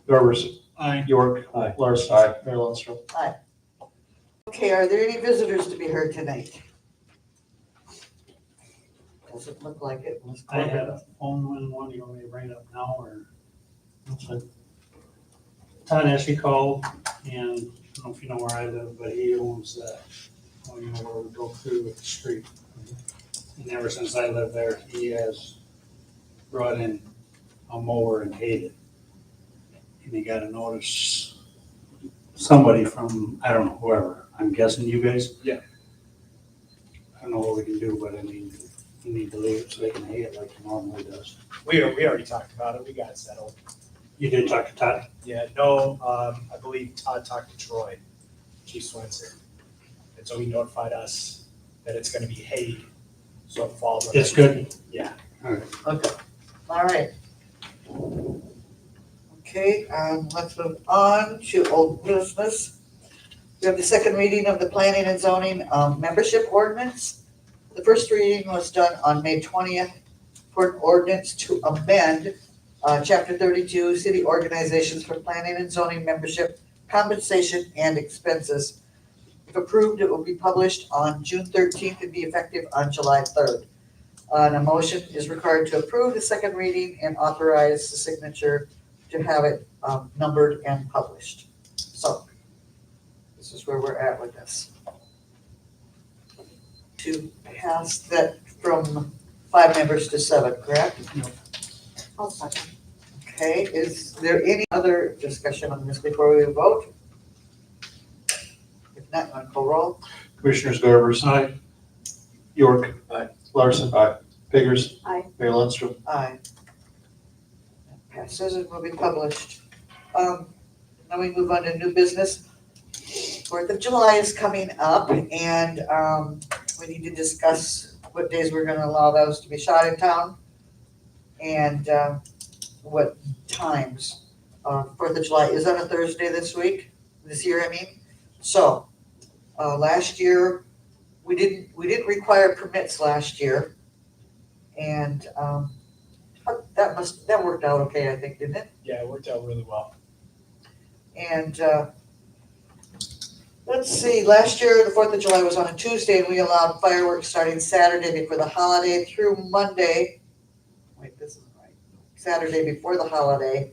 Garbers. Aye. York. Aye. Larson. Aye. Mayor Lundstrom. Okay, are there any visitors to be heard tonight? Doesn't look like it. Let's I call had it. a phone one, you want me to bring it up now, or? Todd Essie called, and I don't know if you know where I live, but he owns that, well, you know, where we go through with the street. And ever since I lived there, he has brought in a mower and hated it. And he got a notice, somebody from, I don't know, whoever, I'm guessing you guys? Yeah. I don't know what we can do, but I mean, we need to leave it so they can hate it like it normally does. We already talked about it, we got it settled. You did talk to Todd? Yeah, no, I believe Todd talked to Troy, Chief Swinson. And so he notified us that it's gonna be hayed, so it falls. under- It's good? Yeah. Okay, all right. Okay, let's move on to old business. We have the second reading of the planning and zoning membership ordinance. The first reading was done on May 20th for an ordinance to amend Chapter 32, City Organizations for Planning and Zoning Membership, Compensation and Expenses. If approved, it will be published on June 13th and be effective on July 3rd. And a motion is required to approve the second reading and authorize the signature to have it numbered and published. So this is where we're at with this. To pass that from 5 members to 7, correct? I'll second. Okay, is there any other discussion on this before we vote? If not, on call roll. Commissioners Garbers. Aye. York. Aye. Larson. Aye. Biggers. Aye. Mayor Lundstrom. Aye. Passes and will be published. Now we move on to new business. 4th of July is coming up, and we need to discuss what days we're gonna allow those to be shot in town and what times. 4th of July is on a Thursday this year, I mean. So, last year, we didn't require permits last year. And that worked out okay, I think, didn't it? Yeah, it worked out really well. And let's see, last year, the 4th of July was on a Tuesday, and we allowed fireworks starting Saturday before the holiday through Monday. Wait, this isn't right. Saturday before the holiday,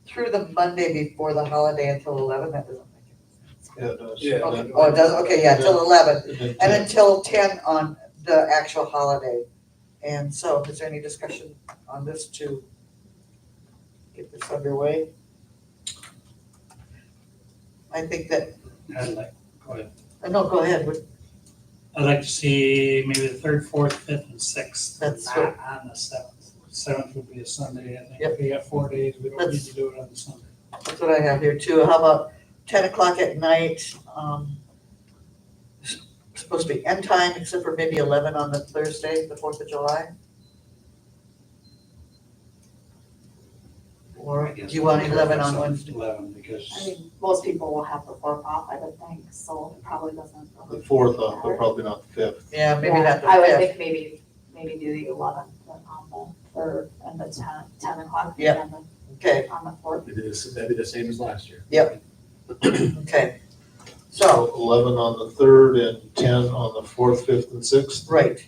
through the Monday before the holiday until 11, that doesn't make any sense. Yeah, it does. Yeah. Okay. Oh, it does, okay, yeah, till 11, And and until 10 on the actual holiday. And so, is there any discussion on this to get this underway? I think that, I'd like, go ahead. no, go ahead. I'd like to see maybe the 3rd, 4th, 5th, and 6th. That's Not on the 7th. 7th would be a Sunday, I think. Yep. If we got 4 days, we don't need to do it on the Sunday. That's what I have here too. How about 10 o'clock at night? Supposed to be end time, except for maybe 11 on the Thursday, the 4th of July? Or I do guess you want we'll 11 prefer on some Wednesday? 11, I because mean, most people will have the 4th off, I would think, so it probably doesn't. the 4th, but probably not the 5th. Yeah, maybe Yeah, not the I would 5th. think maybe do the 11th on the 3rd and the 10 o'clock. Yep. And then Okay, on the 4th. That'd be the same as last year. okay. So, So 11 on the 3rd and 10 on the 4th, 5th, and 6th. right,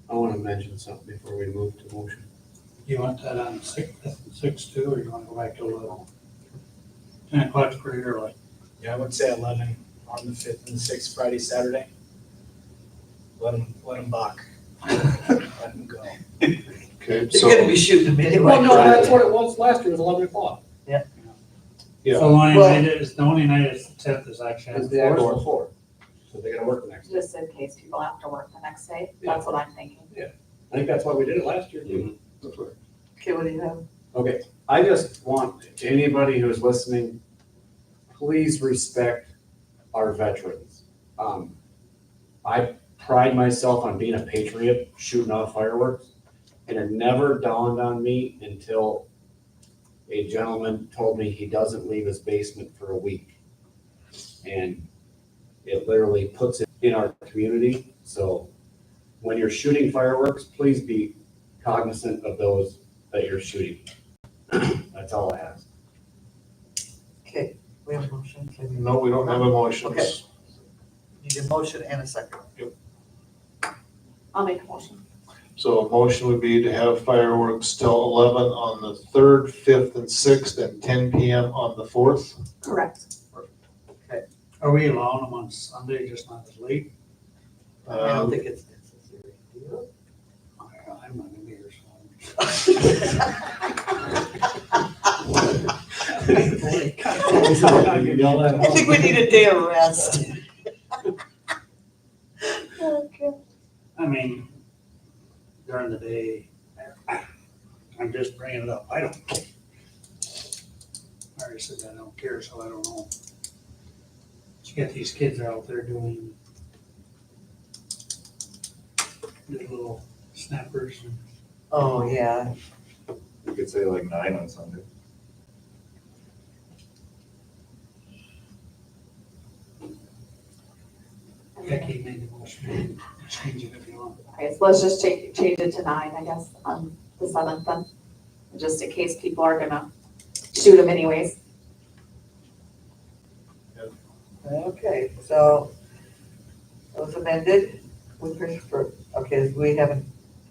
I want to mention something before we move to motion. you want that on 6th, 5th, and 6th too, or you want to go back to 11? 10 o'clock's pretty early. Yeah, I would say 11 on the 5th and 6th, Friday, Saturday. Let them buck. Let them go. Okay, you're so, gonna be shooting them anyway. Well, no, that's what it was last year, it was 11 o'clock. yeah, So the only Well- night is, the only night is the 10th is actually on It's the the 4th. actual 4. So they gotta work the next day. Just in case people have to work the next day, that's what I'm thinking. I think that's why we did it last year. Okay, what do you have? Okay, I just want anybody who's listening, please respect our veterans. I pride myself on being a patriot, shooting off fireworks, and it never dawned on me until a gentleman told me he doesn't leave his basement for a week. And it literally puts it in our community. So when you're shooting fireworks, please be cognizant of those that you're shooting. That's all I ask. Okay, we have a motion. Okay, No, we don't have emotions. Okay. Need a motion and a second. I'll make a motion. So a motion would be to have fireworks till 11 on the 3rd, 5th, and 6th, and 10 PM on the 4th. Correct. Are we allowing them on Sunday, just not as late? I don't Um, think it's necessary. Do you? I'm not gonna be here, so. I think we need a day of rest. Okay. I mean, during the day, I'm just bringing it up, I don't care. I already said I don't care, so I don't know. You got these kids out there doing the little snappers and Oh, yeah. You could say like 9 on Sunday. Becky made the motion, change it if you want. Okay, so let's just change it to 9, I guess, on the 7th then, just in case people are gonna shoot them anyways. Okay, so that was amended. Okay, we haven't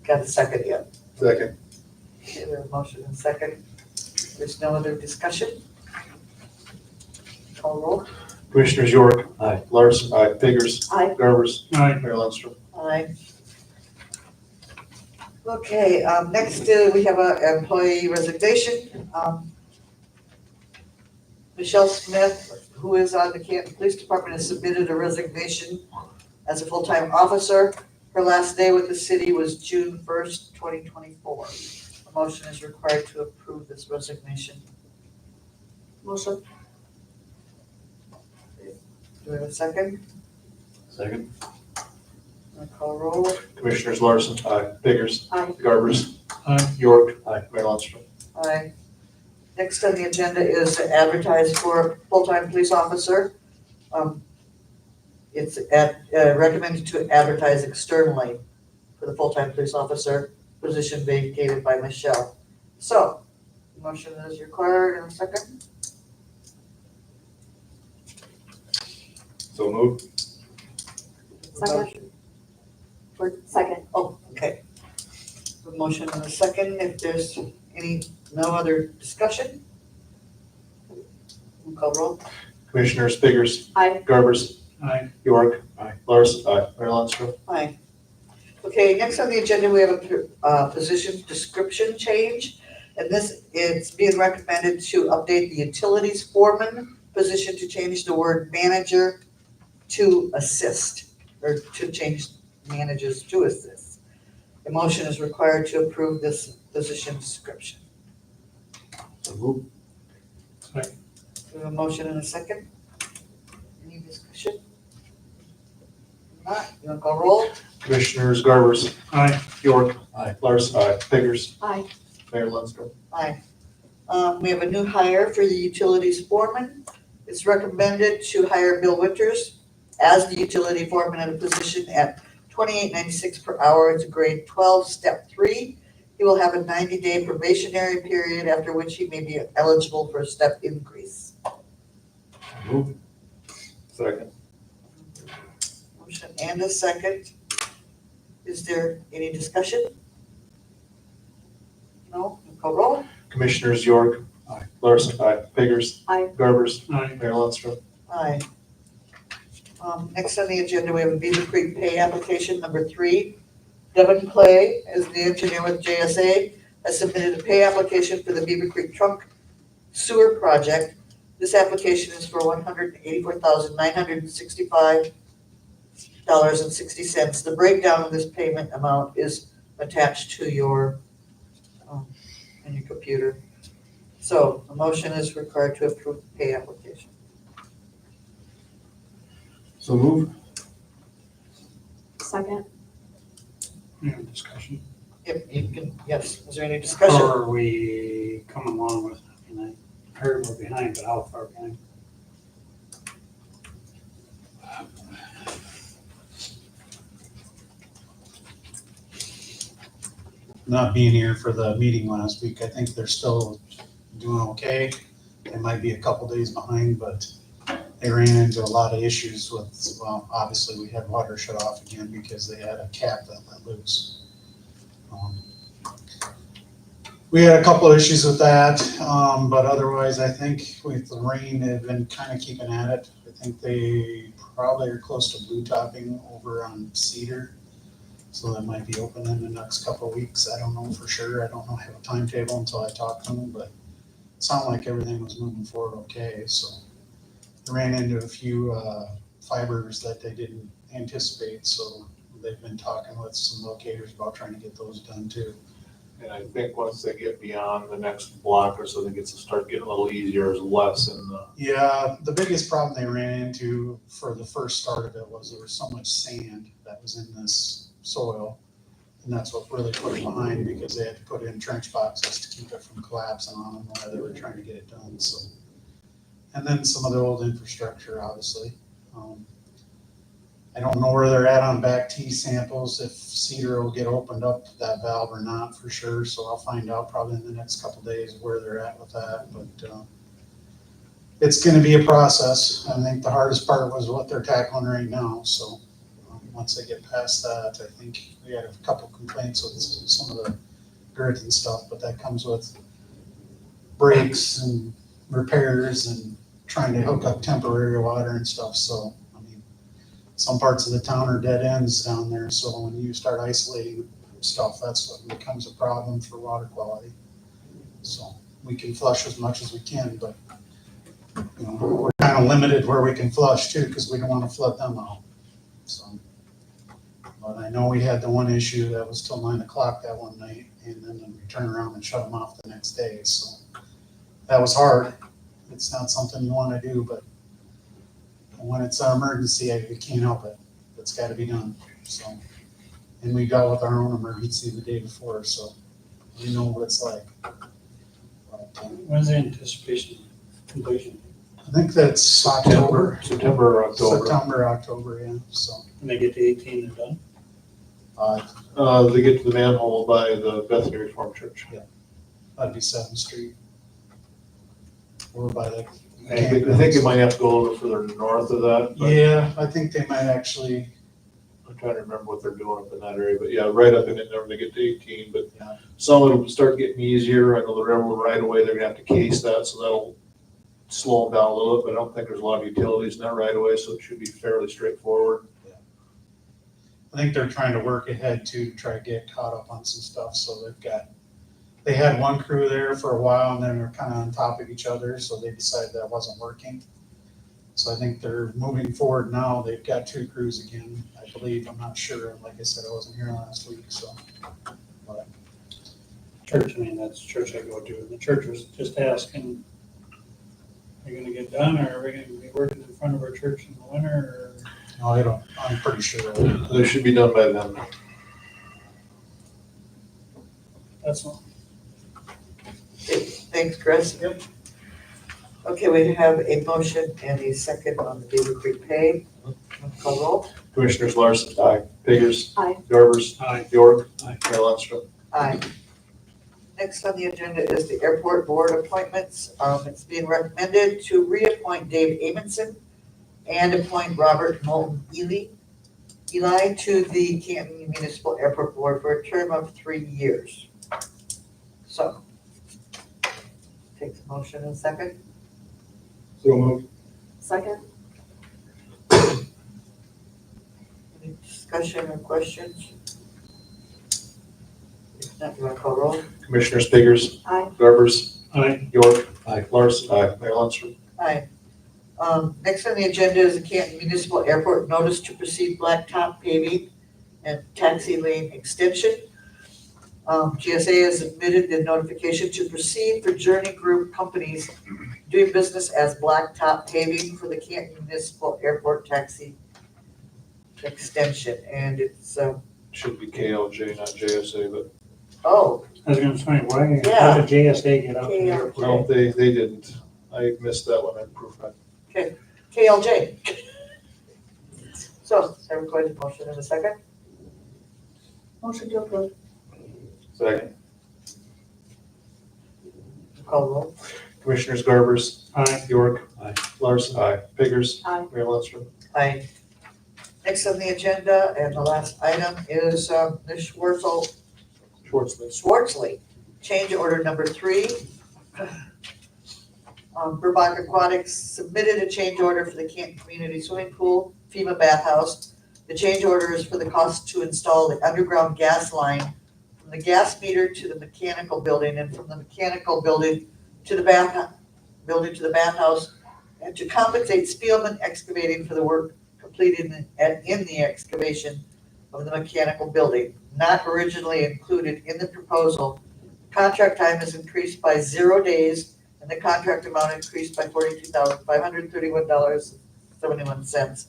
got a second yet. Second. Okay, we have a motion and second. There's no other discussion? Call roll. Commissioners York. Aye. Larson. Aye. Biggers. Aye. Garbers. All right, Mayor Lundstrom. Aye. Okay, next, we have a employee resignation. Michelle Smith, who is on the Canton Police Department, has submitted a resignation as a full-time officer. Her last day with the city was June 1st, 2024. A motion is required to approve this resignation. Motion. Do we have a second? Second? I'll call roll. Commissioners Larson. Aye. Biggers. Aye. Garbers. Aye. York. Aye. Mayor Lundstrom. Aye. Next on the agenda is to advertise for full-time police officer. It's recommended to advertise externally for the full-time police officer position vacated by Michelle. So, motion is required in a second. So move. Second. For second. Oh, okay. A motion in a second. If there's no other discussion? We'll call roll. Commissioners Biggers. Aye. Garbers. aye, York. Aye. Larson. Aye. Mayor Lundstrom. Aye. Okay, next on the agenda, we have a position description change. And it's being recommended to update the utilities foreman position to change the word manager to assist, or to change managers to assist. A motion is required to approve this position description. So move. We have a motion and a second. Any discussion? Not, you want to call roll? Commissioners Garbers. aye, York. Aye. Larson. Aye. Biggers. Aye. Mayor Lundstrom. Aye. We have a new hire for the utilities foreman. It's recommended to hire Bill Winters as the utility foreman at a position at $28.96 per hour. It's a grade 12, step 3. He will have a 90-day probationary period, after which he may be eligible for a step increase. Move. Second. Motion and a second. Is there any discussion? No? Call roll? Commissioners York. Aye. Larson. Aye. Biggers. Aye. Garbers. aye, Mayor Lundstrom. Aye. Next on the agenda, we have a Beaver Creek pay application number 3. Devin Clay, as the engineer with JSA, has submitted a pay application for the Beaver Creek Trunk Sewer Project. This application is for $184,965.60. The breakdown of this payment amount is attached to your, in your computer. So a motion is required to approve the pay application. So move. Second. any discussion? Yep, you can, yes. Is there any discussion? Or are we coming along with, I mean, I heard we're behind, but how far behind? not being here for the meeting last week. I think they're still doing okay. They might be a couple days behind, but they ran into a lot of issues with, well, obviously we had water shut off again because they had a cap that let loose. We had a couple of issues with that, but otherwise I think with the rain, they've been kind of keeping at it. I think they probably are close to blue topping over on Cedar. So that might be open in the next couple of weeks. I don't know for sure. I don't know, have a timetable until I talk to them, but it sounded like everything was moving forward okay, so. They ran into a few fibers that they didn't anticipate, so they've been talking with some locators about trying to get those done too. And I think once they get beyond the next block or so, they get to start getting a little easier, is less in the. Yeah, the biggest problem they ran into for the first start of it was there was so much sand that was in this soil. And that's what really put it behind, because they had to put in trench boxes to keep it from collapsing on them while they were trying to get it done, so. And then some of the old infrastructure, obviously. I don't know where they're at on back T samples, if Cedar will get opened up that valve or not for sure, so I'll find out probably in the next couple days where they're at with that, but it's gonna be a process. I think the hardest part was what they're tackling right now, so once they get past that, I think we had a couple complaints with some of the girth and stuff, but that comes with breaks and repairs and trying to hook up temporary water and stuff, so some parts of the town are dead ends down there, so when you start isolating stuff, that's what becomes a problem for water quality. So we can flush as much as we can, but you know, we're kind of limited where we can flush too, because we don't want to flood them out. So, but I know we had the one issue that was till 9 o'clock that one night, and then we turned around and shut them off the next day. So that was hard. It's not something you want to do, but when it's an emergency, you can't help it. It's got to be done. So, and we dealt with our own emergency the day before, so we know what it's like. But, when's the anticipation completion? I think that's October. September or October. September, October, yeah, so. When they get to 18 and done? They get to the manhole by the Bethany Reformed Church. That'd be 7th Street. Or by the. I think you might have to go a little further north of that, but Yeah, I think they might actually, I'm trying to remember what they're doing up in that area, but yeah, right up in it, when they get to 18, but Yeah. some of them start getting easier. I know the railroad right away, they're gonna have to case that, so that'll slow them down a little bit, but I don't think there's a lot of utilities in that right away, so it should be fairly straightforward. I think they're trying to work ahead to try to get caught up on some stuff, so they had one crew there for a while and then they're kind of on top of each other, so they decided that wasn't working. So I think they're moving forward now. They've got 2 crews again, I believe. I'm not sure. Like I said, I wasn't here last week, so. But Church, I mean, that's the church I go to. The church was just asking, are you gonna get done, or are we gonna be working in front of our church in the winter, or? no, I don't, I'm pretty sure. They should be done by then. That's all. Thanks, Chris. Okay, we have a motion and a second on the Beaver Creek pay. Call roll. Commissioners Larson. Aye. Biggers. Aye. Garbers. Aye. York. Aye. Mayor Lundstrom. Aye. Next on the agenda is the airport board appointments. It's being recommended to reappoint Dave Amundson and appoint Robert Moulton Eli to the Canton Municipal Airport Board for a term of 3 years. So, takes a motion and a second. So moved. Second? Any discussion or questions? If not, you want to call roll? Commissioners Biggers. Aye. Garbers. Aye. York. Aye. Larson. Aye. Mayor Lundstrom. Aye. Next on the agenda is the Canton Municipal Airport Notice to Proceed Blacktop Paving and Taxi Lane Extension. GSA has submitted the notification to proceed for Journey Group companies doing business as Blacktop Paving for the Canton Municipal Airport Taxi Extension, and it's, Should be KLJ, not JSA, but oh, I was gonna say, why, Yeah. how did JSA get out there? KLJ. no, they didn't. I missed that one. I proved that. KLJ. So, everybody, motion in a second? Motion to approve. Second. Call roll. Commissioners Garbers, Aye. York. Aye. Larson. Aye. Biggers. Aye. Mayor Lundstrom. Aye. Next on the agenda, and the last item is, Ms. Schwartzley, change order number 3. Burbach Aquatics submitted a change order for the Canton Community Swimming Pool, FEMA bathhouse. The change order is for the cost to install the underground gas line from the gas meter to the mechanical building, and from the mechanical building to the bathhouse, and to compensate Spielman Excavating for the work completed in the excavation of the mechanical building, not originally included in the proposal. Contract time is increased by 0 days, and the contract amount increased by $42,531.71,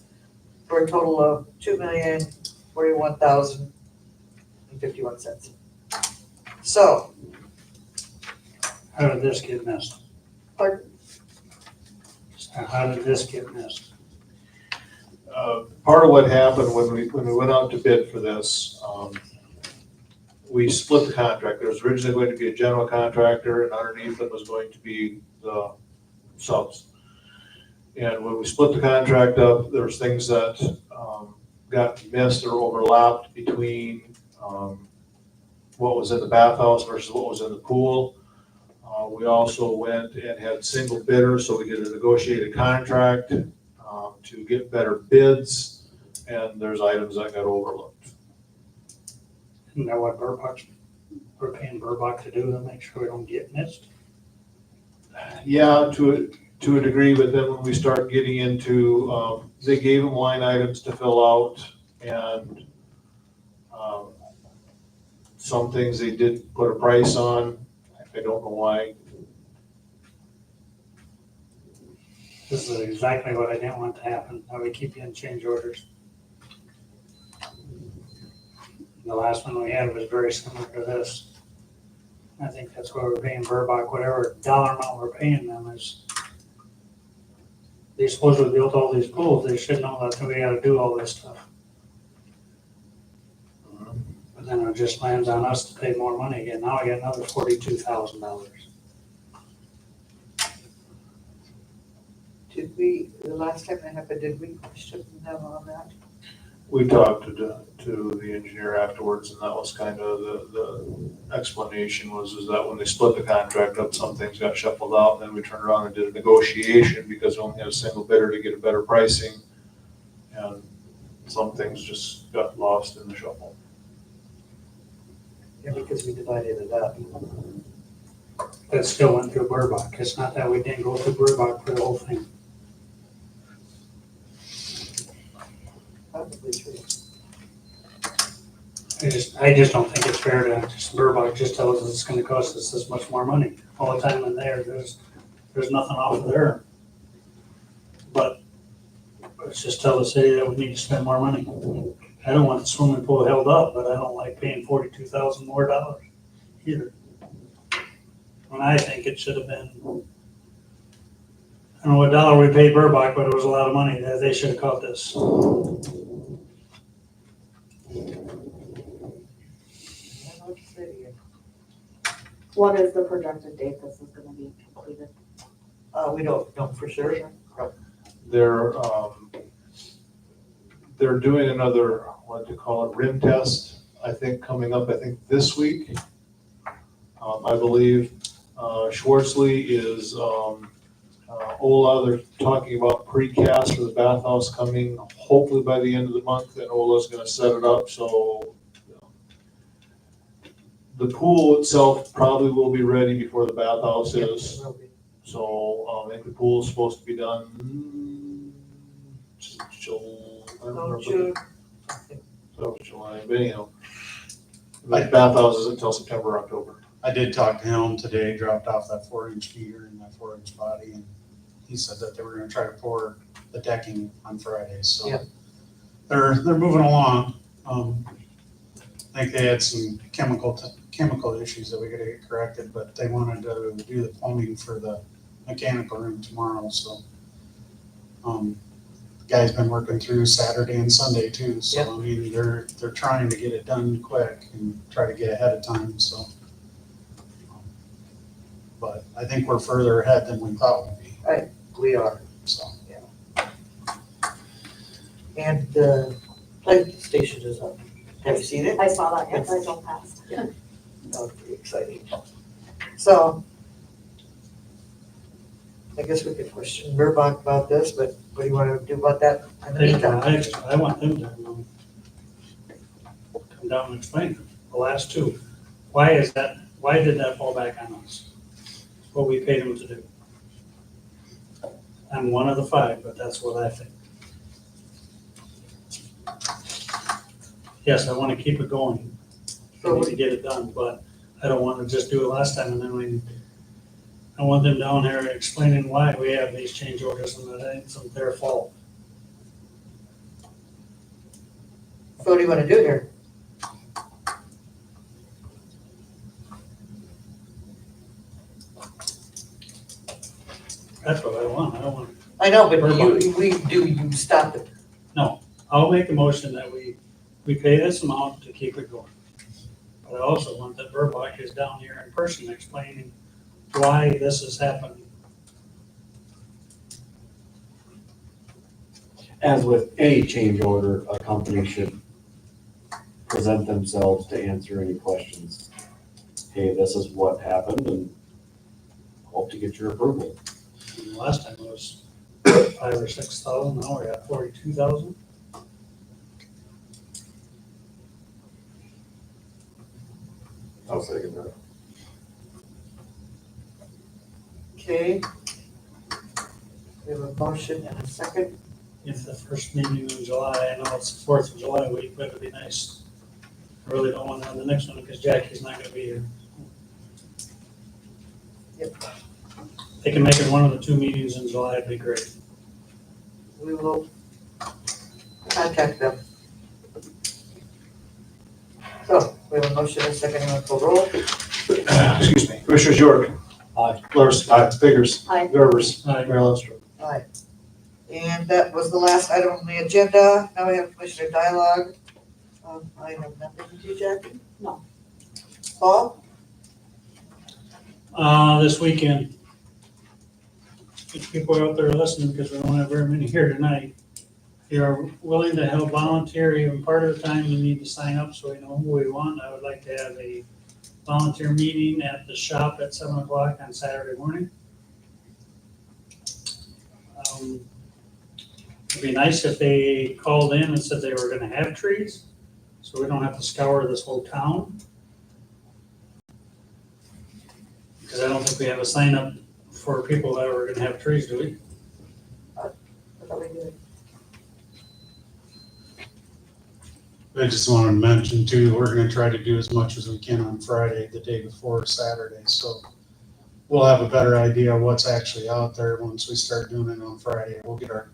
for a total of $2,041,051. So, How did this get missed? pardon? How did this get missed? Part of what happened when we went out to bid for this, we split the contract. There was originally going to be a general contractor, and underneath it was going to be the subs. And when we split the contract up, there was things that got missed or overlapped between what was in the bathhouse versus what was in the pool. We also went and had single bidders, so we did a negotiated contract to get better bids, and there's items that got overlooked. Isn't that what we're paying Burbach to do to make sure we don't get missed? Yeah, to a degree, but then when we start getting into, they gave them line items to fill out, and some things they did put a price on. I don't know why. This is exactly what I didn't want to happen, how we keep getting change orders. The last one we had was very similar to this. I think that's why we're paying Burbach, whatever dollar amount we're paying them is. They supposedly built all these pools, they should know that we gotta do all this stuff. But then it just lands on us to pay more money again, now I got another $42,000. Did we, the last time that happened, did we question them on that? We talked to the engineer afterwards, and that was kind of the explanation is that when they split the contract up, some things got shuffled out, and then we turned around and did a negotiation because we only had a single bidder to get a better pricing. And some things just got lost in the shuffle. Yeah, because we divided it up. That still went through Burbach, it's not that we didn't go through Burbach for the whole thing. Probably true. I just don't think it's fair to just Burbach just tell us it's gonna cost us this much more money. All the time in there's nothing off of there. But let's just tell the city that we need to spend more money. I don't want the swimming pool held up, but I don't like paying $42,000 more either. And I think it should have been, I don't know what dollar we paid Burbach, but it was a lot of money that they should have caught this. I don't know what to say to you. What is the projected date this is gonna be completed? We don't know for sure. They're doing another, what do you call it, rim test, I think, coming up, this week. I believe Schwartzley is, Ola, they're talking about precast for the bathhouse coming hopefully by the end of the month, and Ola's gonna set it up, so the pool itself probably will be ready before the bathhouse is. So I think the pool is supposed to be done June. July, but anyhow. The bathhouse isn't until September, October. I did talk to him today, dropped off that 4-inch heater and that 4-inch body, and he said that they were gonna try to pour the decking on Friday, so. Yeah. They're moving along. I think they had some chemical issues that we gotta get corrected, but they wanted to do the plumbing for the mechanical room tomorrow, so. guy's been working through Saturday and Sunday too, Yep. so I mean, they're trying to get it done quick and try to get ahead of time, so. But I think we're further ahead than we thought we'd be, We are. so. And the play station is up. Have you seen it? I saw that, yes, I drove past. That was pretty exciting. So I guess we could question Burbach about this, but what do you want to do about that in the meantime? I want them to come down and explain the last two. Why is that, why did that fall back on us? What we paid them to do. I'm one of the five, but that's what I think. Yes, I want to keep it going. I need to get it done, but I don't want to just do it last time and then I want them down there explaining why we have these change orders and that it ain't their fault. So what do you want to do here? That's what I want. I don't want, I know, but you stop it. I'll make a motion that we pay this amount to keep it going. But I also want that Burbach is down here in person explaining why this is happening. As with any change order, a company should present themselves to answer any questions. Hey, this is what happened and hope to get your approval. And the last time it was 5,000 or 6,000, now we're at 42,000. I'll second that. Okay. We have a motion and a second. If the first meeting in July, I know it's the 4th of July week, but it'd be nice. I really don't want to have the next one because Jackie's not gonna be here. Yep. They can make it one of the 2 meetings in July, it'd be great. We will contact them. So, we have a motion and a second, anyone call roll? Excuse me. Commissioners York. Aye. Lewis. Aye. Biggers. Aye. Garvers. Aye. Mayor Lester. Aye. And that was the last item on the agenda. Now we have commissioner dialogue. I have nothing to do, Jackie? No. Paul? This weekend. If people are out there listening, because we don't have very many here tonight, if you're willing to help volunteer even part of the time, you need to sign up so we know who we want. I would like to have a volunteer meeting at the shop at 7 o'clock on Saturday morning. It'd be nice if they called in and said they were gonna have trees, so we don't have to scour this whole town. Because I don't think we have a sign up for people that are gonna have trees, do we? I thought we did. I just wanted to mention too, we're gonna try to do as much as we can on Friday, the day before Saturday, so we'll have a better idea of what's actually out there once we start doing it on Friday. We'll get our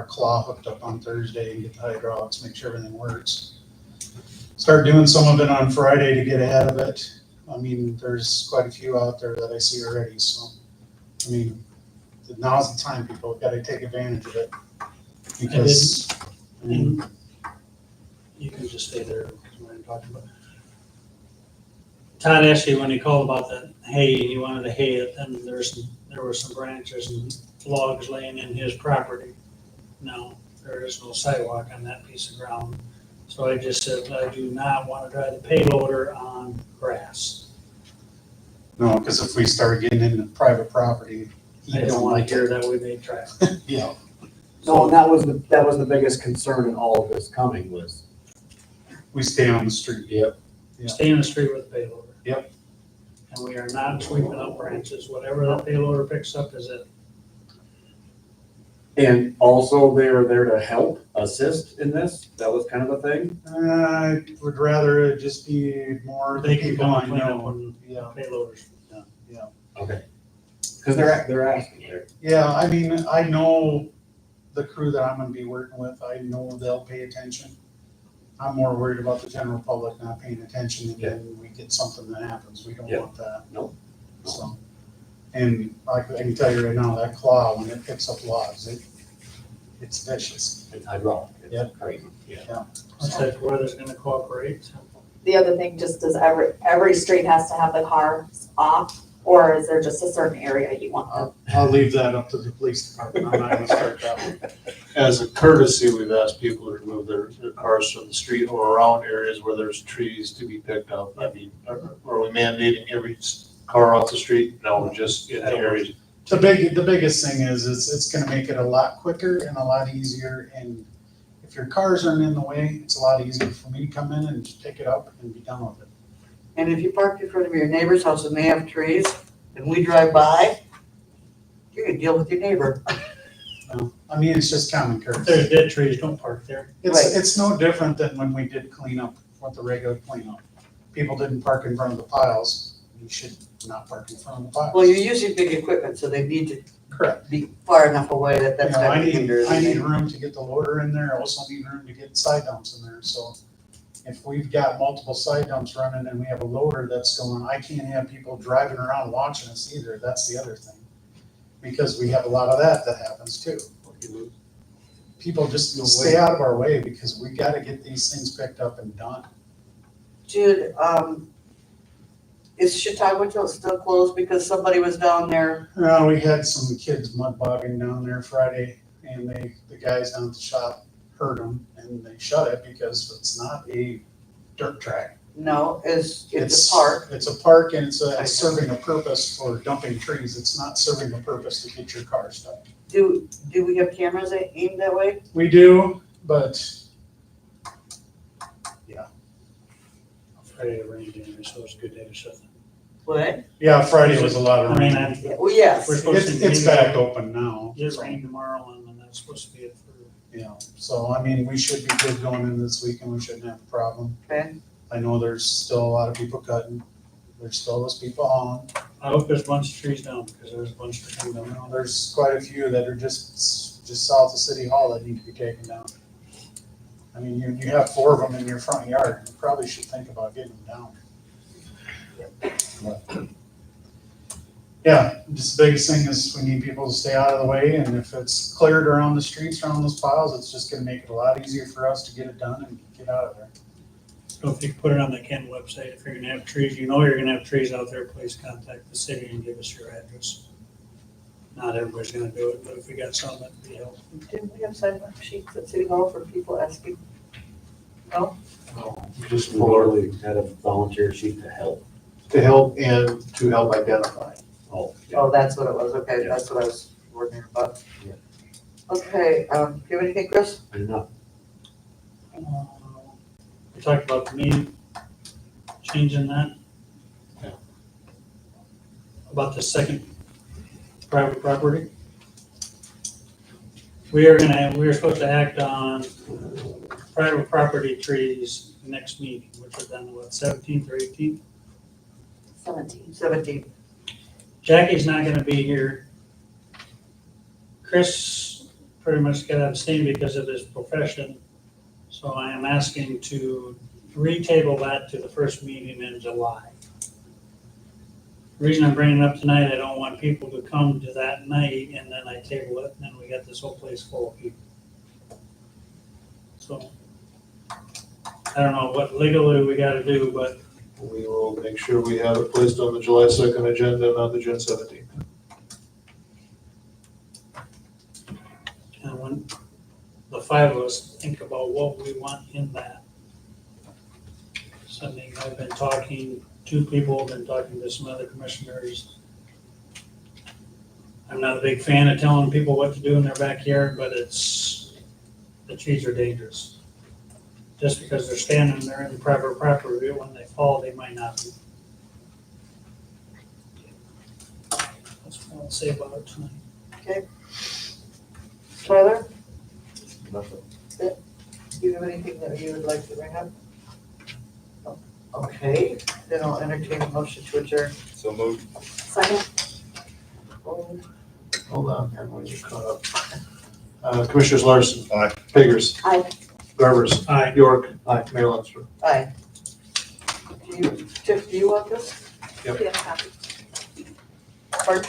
claw hooked up on Thursday and get the hydraulics, make sure everything works. Start doing some of it on Friday to get ahead of it. I mean, there's quite a few out there that I see already, so, I mean, now's the time, people, gotta take advantage of it. Because, I mean, You can just stay there, because we're gonna talk about. Todd asked you when he called about that hay, he wanted to hay it, and there were some branches and logs laying in his property. No, there is no sidewalk on that piece of ground. So I just said, I do not want to drive the payloader on grass. no, because if we start getting into private property, he I don't doesn't want like to hear it. that we made traffic. Yeah, No, and that was the biggest concern in all of this coming was. we stay on the street. Yep. Yeah. Stay in the street with the payloader. Yep. And we are not sweeping up branches. Whatever that payloader picks up is it. And also they are there to help, assist in this. That was kind of a thing. I would rather it just be more the They can people come I and clean up know. when Yeah, payloaders. Okay. Because they're asking there. yeah, I mean, I know the crew that I'm gonna be working with, I know they'll pay attention. I'm more worried about the general public not paying attention and then we get something that happens. We don't Yeah. want that. No. So, and I can tell you right now, that claw, when it picks up logs, It's vicious. It's hydraulic, Yeah. it's crazy. Looks like the weather's gonna cooperate. The other thing, just does every street has to have the cars off, or is there just a certain area you want them? I'll leave that up to the police department. I'm not gonna start that one. As a courtesy, we've asked people to remove their cars from the street or around areas where there's trees to be picked up. I mean, are we mandating every car off the street? No, just in areas. The biggest thing is, it's gonna make it a lot quicker and a lot easier, and if your cars aren't in the way, it's a lot easier for me to come in and just pick it up and be done with it. And if you park in front of your neighbor's house and they have trees, and we drive by, you can deal with your neighbor. I mean, it's just common If courtesy. there's dead trees, don't park there. It's no different than when we did cleanup, what the regular cleanup. People didn't park in front of the piles, you should not park in front of the piles. Well, you're using big equipment, so they need to Correct. be far enough away that that's You know, not gonna hinder I need anything. room to get the loader in there, I also need room to get side dumps in there, so if we've got multiple side dumps running and we have a loader that's going, I can't have people driving around watching us either, that's the other thing. Because we have a lot of that happens too. People just stay out of our way because we gotta get these things picked up and done. Jude, is Chautauqua still closed because somebody was down there? We had some kids mud bogging down there Friday, and the guys down at the shop heard them, and they shut it because it's not a dirt track. No, it's a park. It's a park, and it's serving a purpose for dumping trees. It's not serving a purpose to get your car stuck. Do we have cameras aimed that way? We do, but Friday it rained anyway, so it's a good day to shut them. What? yeah, Friday was a lot of I mean, rain. Yeah, well, yes. We're supposed to. It's back open now. Just rain tomorrow and then that's supposed to be it for. Yeah, so I mean, we should be good going into this week, and we shouldn't have a problem. Okay. I know there's still a lot of people cutting. There's still those people hauling. I hope there's a bunch of trees down because there's a bunch of trees down. There's quite a few that are just south of City Hall that need to be taken down. I mean, you have 4 of them in your front yard, you probably should think about getting them down. Yeah, just the biggest thing is we need people to stay out of the way, and if it's cleared around the streets, around those piles, it's just gonna make it a lot easier for us to get it done and get out of there. So if you could put it on the Ken website, if you're gonna have trees, you know you're gonna have trees out there, please contact the city and give us your address. Not everybody's gonna do it, but if we got some, that'd be helpful. Didn't we have sidewalk sheets at City Hall for people asking? No? Just We for, literally had a volunteer sheet to help. to help and to help identify. Oh, Oh, that's what it was. Okay, Yeah. that's what I was wondering about. Yeah. Okay, do you have anything, Chris? I did not. We talked about the meeting, changing that. Yeah. About the second private property. We are supposed to act on private property trees next meeting, which is on what, 17th or 18th? 17. 17. Jackie's not gonna be here. Chris pretty much got abstained because of his profession. So I am asking to retable that to the first meeting in July. The reason I'm bringing it up tonight, I don't want people to come to that night and then I table it and then we got this whole place full of people. So I don't know what legally we gotta do, but We will make sure we have it placed on the July 2nd agenda and on the June 17th. and when the 5 of us think about what we want in that. Something I've been talking, 2 people have been talking to some other commissioners. I'm not a big fan of telling people what to do in their backyard, but the trees are dangerous. Just because they're standing there in the private property, when they fall, they might not be. That's what I'll say about it tonight. Tyler, Nothing. do you have anything that you would like to bring up? No. Okay, then I'll entertain a motion to adjourn. So moved. Second? Hold on, everyone, you're caught up. Commissioners Larson. Aye. Biggers. Aye. Garbers. Aye. York. Aye. Mayor Lundstrom. Aye. Tiff, do you want this? Yep. Yeah, happy. Pardon?